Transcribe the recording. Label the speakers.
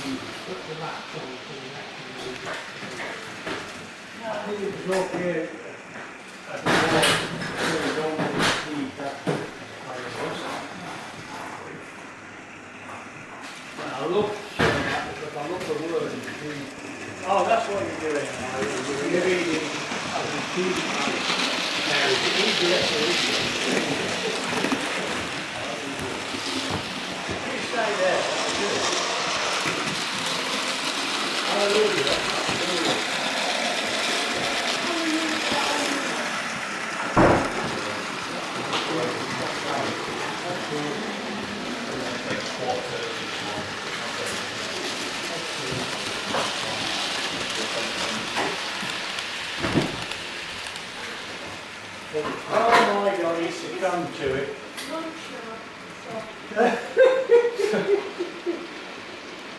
Speaker 1: Look here at the wall, we don't want to see that. Now look, because I look at the word and see. Oh, that's what you're doing now. You're reading as a key. You stay there. Hallelujah. Oh my God, he succumbed to it.